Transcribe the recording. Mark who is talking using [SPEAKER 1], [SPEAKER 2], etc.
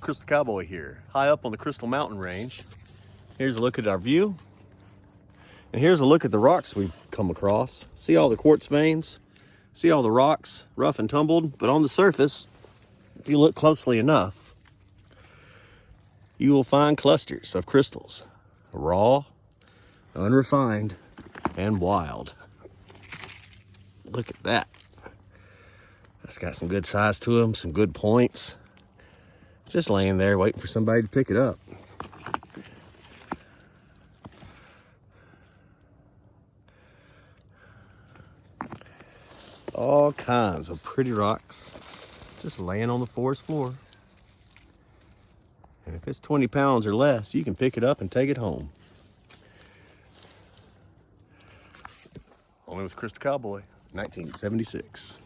[SPEAKER 1] Crystal Cowboy here, high up on the Crystal Mountain Range. Here's a look at our view. And here's a look at the rocks we've come across. See all the quartz veins? See all the rocks, rough and tumbled? But on the surface, if you look closely enough, you will find clusters of crystals. Raw, unrefined, and wild. Look at that. That's got some good size to them, some good points. Just laying there waiting for somebody to pick it up. All kinds of pretty rocks just laying on the forest floor. And if it's 20 pounds or less, you can pick it up and take it home. Only with Crystal Cowboy, 1976.